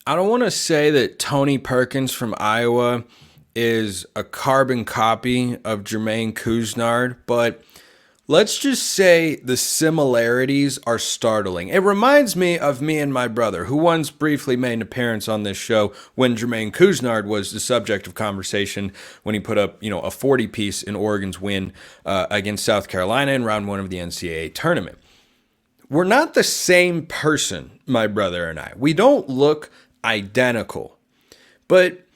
I don't want to say that Tony Perkins from Iowa is a carbon copy of Jermaine Cousinard, but let's just say the similarities are startling. It reminds me of me and my brother, who once briefly made an appearance on this show when Jermaine Cousinard was the subject of conversation when he put up, a 40 piece in Oregon's win against South Carolina in round one of the NCAA tournament. We're not the same person, my brother and I. We don't look identical. But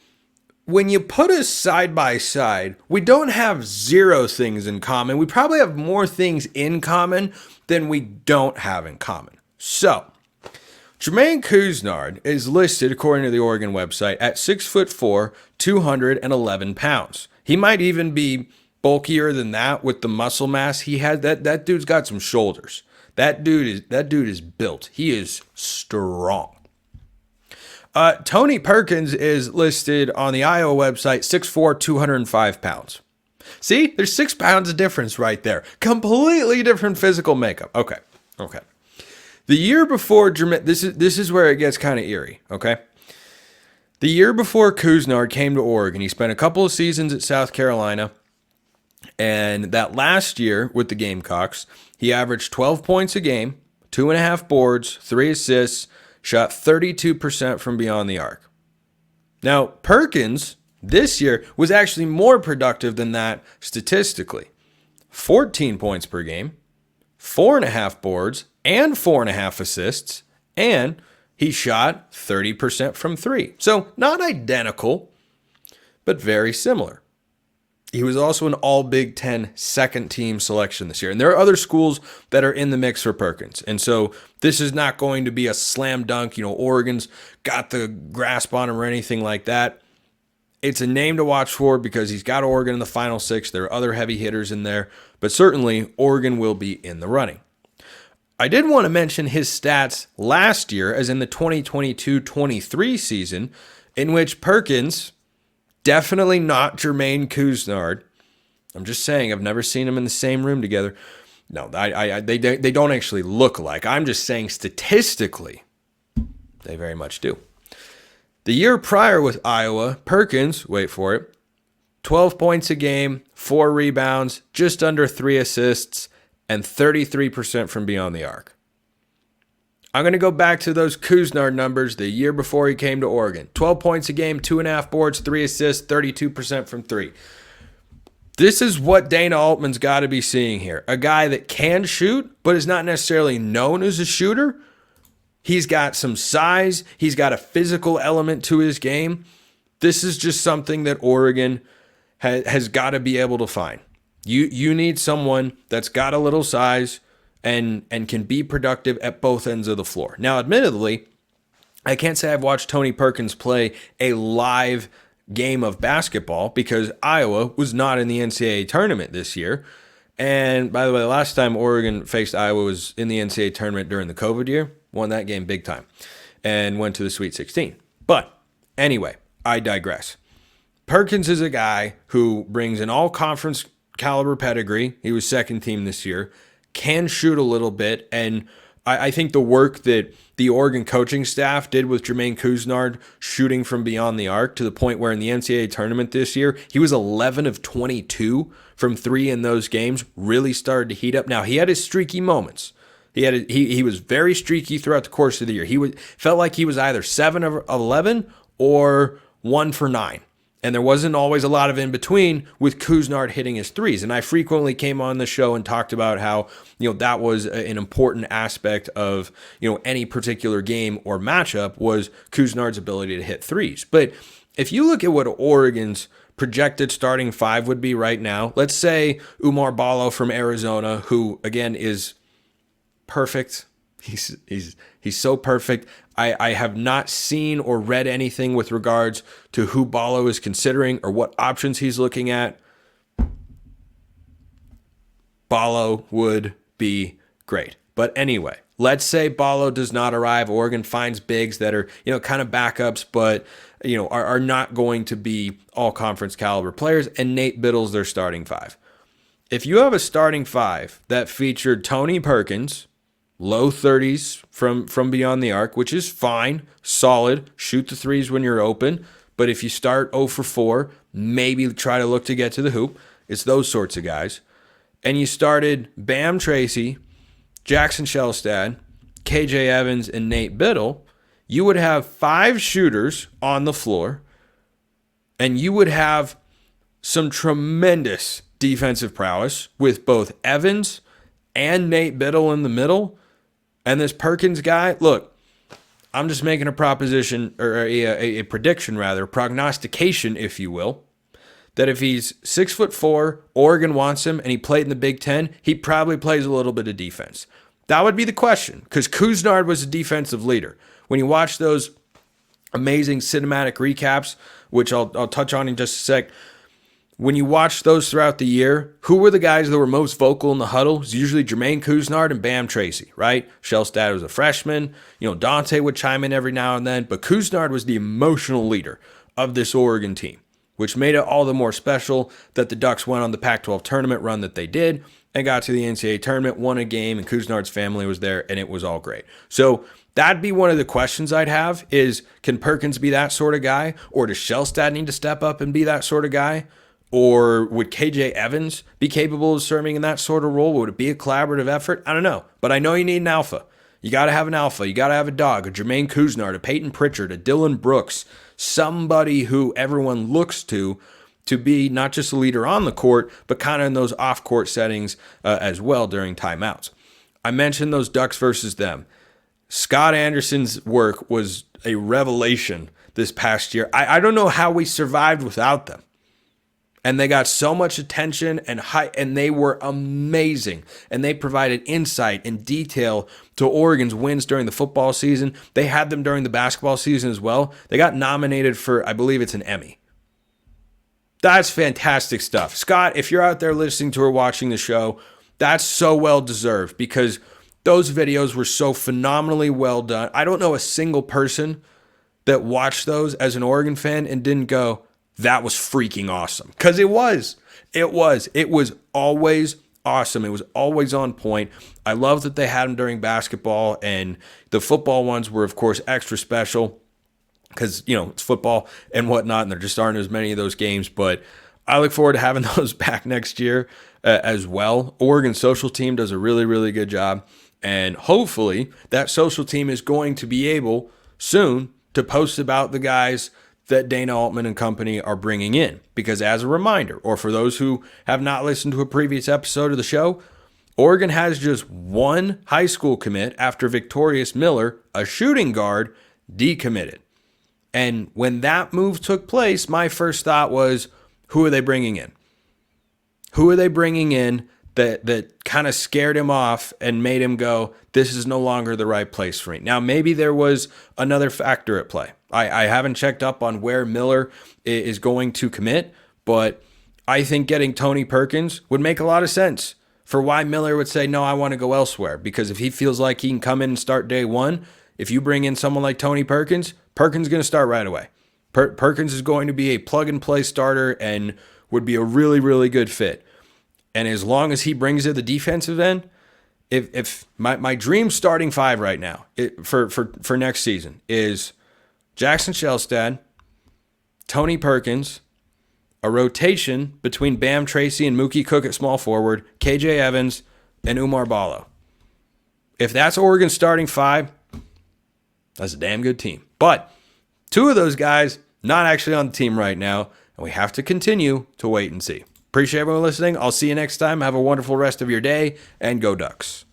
when you put us side by side, we don't have zero things in common. We probably have more things in common than we don't have in common. So, Jermaine Cousinard is listed, according to the Oregon website, at 6'4", 211 pounds. He might even be bulkier than that with the muscle mass he had. That dude's got some shoulders. That dude is built. He is strong. Tony Perkins is listed on the Iowa website, 6'4", 205 pounds. See, there's 6 pounds of difference right there. Completely different physical makeup. Okay. The year before Jermaine, this is where it gets kind of eerie. Okay. The year before Cousinard came to Oregon, he spent a couple of seasons at South Carolina, and that last year with the Gamecocks, he averaged 12 points a game, 2.5 boards, 3 assists, shot 32% from beyond the arc. Now, Perkins this year was actually more productive than that statistically. 14 points per game, 4.5 boards, and 4.5 assists, and he shot 30% from 3. So not identical, but very similar. He was also an all Big Ten second team selection this year. And there are other schools that are in the mix for Perkins. And so this is not going to be a slam dunk. Oregon's got the grasp on him or anything like that. It's a name to watch for because he's got Oregon in the Final Six. There are other heavy hitters in there. But certainly Oregon will be in the running. I did want to mention his stats last year, as in the 2022-23 season, in which Perkins, definitely not Jermaine Cousinard. I'm just saying, I've never seen them in the same room together. No, they don't actually look alike. I'm just saying statistically, they very much do. The year prior with Iowa, Perkins, wait for it, 12 points a game, 4 rebounds, just under 3 assists, and 33% from beyond the arc. I'm going to go back to those Cousinard numbers the year before he came to Oregon. 12 points a game, 2.5 boards, 3 assists, 32% from 3. This is what Dana Altman's got to be seeing here. A guy that can shoot, but is not necessarily known as a shooter. He's got some size. He's got a physical element to his game. This is just something that Oregon has got to be able to find. You need someone that's got a little size and can be productive at both ends of the floor. Now, admittedly, I can't say I've watched Tony Perkins play a live game of basketball because Iowa was not in the NCAA tournament this year. And by the way, the last time Oregon faced Iowa was in the NCAA tournament during the COVID year. Won that game big time and went to the Sweet 16. But anyway, I digress. Perkins is a guy who brings an all-conference caliber pedigree. He was second team this year. Can shoot a little bit, and I think the work that the Oregon coaching staff did with Jermaine Cousinard shooting from beyond the arc to the point where in the NCAA tournament this year, he was 11 of 22 from 3 in those games, really started to heat up. Now, he had his streaky moments. He was very streaky throughout the course of the year. Felt like he was either 7 of 11 or 1 for 9. And there wasn't always a lot of in between with Cousinard hitting his threes. And I frequently came on the show and talked about how, that was an important aspect of, any particular game or matchup was Cousinard's ability to hit threes. But if you look at what Oregon's projected starting 5 would be right now, let's say Umar Ballo from Arizona, who again is perfect. He's so perfect. I have not seen or read anything with regards to who Ballo is considering or what options he's looking at. Ballo would be great. But anyway, let's say Ballo does not arrive. Oregon finds bigs that are, kind of backups, but, are not going to be all conference caliber players, and Nate Biddle's their starting 5. If you have a starting 5 that featured Tony Perkins, low 30s from beyond the arc, which is fine, solid. Shoot the threes when you're open. But if you start 0 for 4, maybe try to look to get to the hoop. It's those sorts of guys. And you started Bam Tracy, Jackson Shelstad, KJ Evans, and Nate Biddle, you would have 5 shooters on the floor, and you would have some tremendous defensive prowess with both Evans and Nate Biddle in the middle. And this Perkins guy, look, I'm just making a proposition, or a prediction rather, prognostication, if you will, that if he's 6'4", Oregon wants him, and he played in the Big Ten, he probably plays a little bit of defense. That would be the question, because Cousinard was a defensive leader. When you watch those amazing cinematic recaps, which I'll touch on in just a sec, when you watch those throughout the year, who were the guys that were most vocal in the huddle? It's usually Jermaine Cousinard and Bam Tracy, right? Shelstad was a freshman. Dante would chime in every now and then, but Cousinard was the emotional leader of this Oregon team, which made it all the more special that the Ducks went on the Pac-12 tournament run that they did and got to the NCAA tournament, won a game, and Cousinard's family was there, and it was all great. So that'd be one of the questions I'd have is, can Perkins be that sort of guy? Or does Shelstad need to step up and be that sort of guy? Or would KJ Evans be capable of serving in that sort of role? Would it be a collaborative effort? I don't know. But I know you need an alpha. You got to have an alpha. You got to have a dog, a Jermaine Cousinard, a Peyton Pritchard, a Dylan Brooks, somebody who everyone looks to be not just a leader on the court, but kind of in those off-court settings as well during timeouts. I mentioned those Ducks versus them. Scott Anderson's work was a revelation this past year. I don't know how we survived without them. And they got so much attention and they were amazing. And they provided insight and detail to Oregon's wins during the football season. They had them during the basketball season as well. They got nominated for, I believe it's an Emmy. That's fantastic stuff. Scott, if you're out there listening to or watching the show, that's so well deserved because those videos were so phenomenally well done. I don't know a single person that watched those as an Oregon fan and didn't go, that was freaking awesome. Because it was. It was always awesome. It was always on point. I love that they had them during basketball, and the football ones were, of course, extra special because, it's football and whatnot, and there just aren't as many of those games. But I look forward to having those back next year as well. Oregon's social team does a really, really good job, and hopefully that social team is going to be able soon to post about the guys that Dana Altman and company are bringing in. Because as a reminder, or for those who have not listened to a previous episode of the show, Oregon has just one high school commit after Victorious Miller, a shooting guard, decommitted. And when that move took place, my first thought was, who are they bringing in? Who are they bringing in that kind of scared him off and made him go, this is no longer the right place for me? Now, maybe there was another factor at play. I haven't checked up on where Miller is going to commit, but I think getting Tony Perkins would make a lot of sense for why Miller would say, no, I want to go elsewhere. Because if he feels like he can come in and start day one, if you bring in someone like Tony Perkins, Perkins is going to start right away. Perkins is going to be a plug-and-play starter and would be a really, really good fit. And as long as he brings in the defensive end, if my dream starting five right now for next season is Jackson Shelstad, Tony Perkins, a rotation between Bam Tracy and Mookie Cook at small forward, KJ Evans, and Umar Ballo. If that's Oregon's starting five, that's a damn good team. But two of those guys not actually on the team right now, and we have to continue to wait and see. Appreciate everyone listening. I'll see you next time. Have a wonderful rest of your day, and go Ducks.